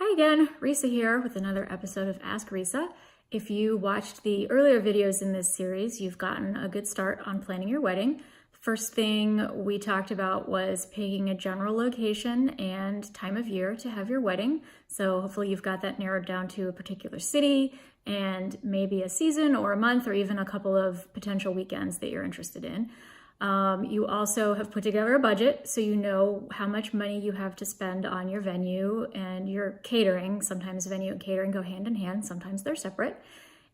Hi again, Risa here with another episode of Ask Risa. If you watched the earlier videos in this series, you've gotten a good start on planning your wedding. First thing we talked about was picking a general location and time of year to have your wedding. So hopefully you've got that narrowed down to a particular city and maybe a season or a month or even a couple of potential weekends that you're interested in. You also have put together a budget so you know how much money you have to spend on your venue and your catering. Sometimes venue and catering go hand in hand, sometimes they're separate.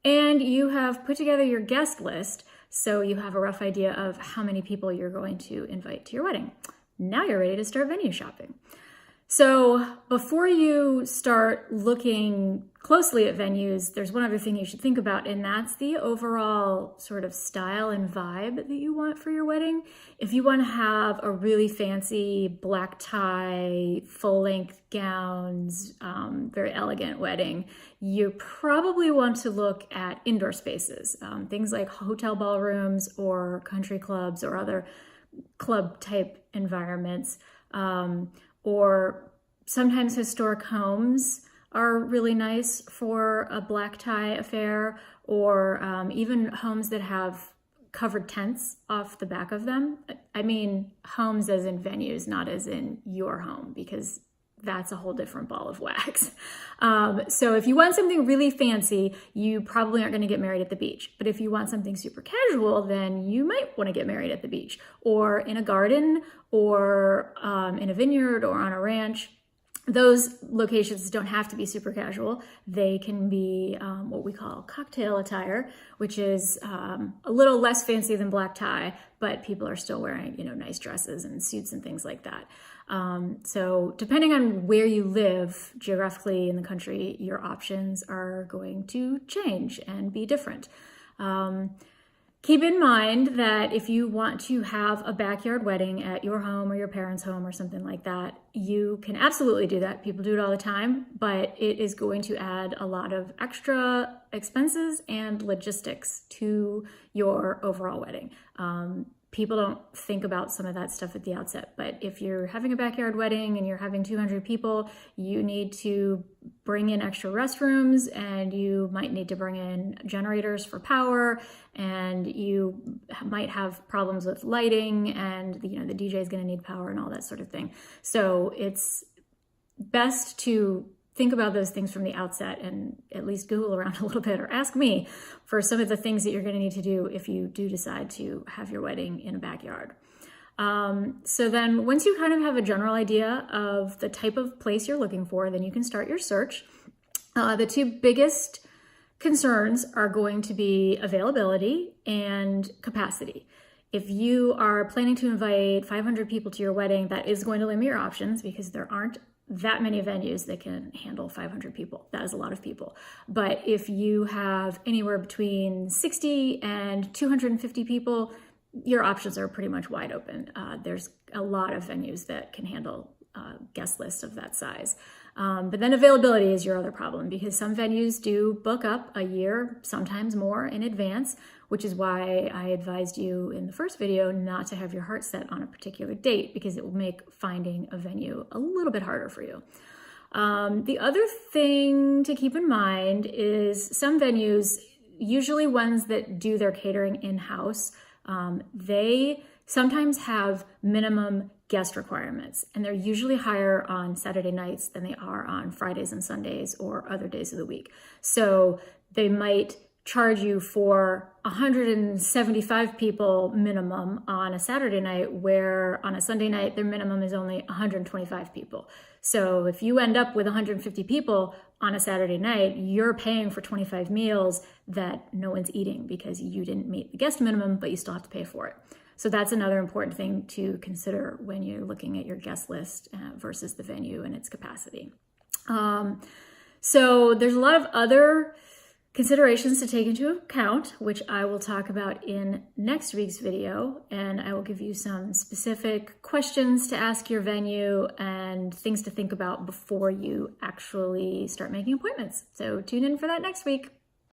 And you have put together your guest list so you have a rough idea of how many people you're going to invite to your wedding. Now you're ready to start venue shopping. So before you start looking closely at venues, there's one other thing you should think about, and that's the overall sort of style and vibe that you want for your wedding. If you want to have a really fancy black tie, full-length gowns, very elegant wedding, you probably want to look at indoor spaces, things like hotel ballrooms or country clubs or other club-type environments. Or sometimes historic homes are really nice for a black tie affair, or even homes that have covered tents off the back of them. I mean, homes as in venues, not as in your home, because that's a whole different ball of wax. So if you want something really fancy, you probably aren't going to get married at the beach. But if you want something super casual, then you might want to get married at the beach or in a garden or in a vineyard or on a ranch. Those locations don't have to be super casual. They can be what we call cocktail attire, which is a little less fancy than black tie, but people are still wearing, nice dresses and suits and things like that. So depending on where you live geographically in the country, your options are going to change and be different. Keep in mind that if you want to have a backyard wedding at your home or your parents' home or something like that, you can absolutely do that. People do it all the time, but it is going to add a lot of extra expenses and logistics to your overall wedding. People don't think about some of that stuff at the outset, but if you're having a backyard wedding and you're having 200 people, you need to bring in extra restrooms, and you might need to bring in generators for power, and you might have problems with lighting, and the DJ is going to need power and all that sort of thing. So it's best to think about those things from the outset and at least Google around a little bit or ask me for some of the things that you're going to need to do if you do decide to have your wedding in a backyard. So then once you kind of have a general idea of the type of place you're looking for, then you can start your search. The two biggest concerns are going to be availability and capacity. If you are planning to invite 500 people to your wedding, that is going to limit your options because there aren't that many venues that can handle 500 people. That is a lot of people. But if you have anywhere between 60 and 250 people, your options are pretty much wide open. There's a lot of venues that can handle guest lists of that size. But then availability is your other problem, because some venues do book up a year, sometimes more in advance, which is why I advised you in the first video not to have your heart set on a particular date, because it will make finding a venue a little bit harder for you. The other thing to keep in mind is some venues, usually ones that do their catering in-house, they sometimes have minimum guest requirements, and they're usually higher on Saturday nights than they are on Fridays and Sundays or other days of the week. So they might charge you for 175 people minimum on a Saturday night, where on a Sunday night their minimum is only 125 people. So if you end up with 150 people on a Saturday night, you're paying for 25 meals that no one's eating because you didn't meet the guest minimum, but you still have to pay for it. So that's another important thing to consider when you're looking at your guest list versus the venue and its capacity. So there's a lot of other considerations to take into account, which I will talk about in next week's video, and I will give you some specific questions to ask your venue and things to think about before you actually start making appointments. So tune in for that next week.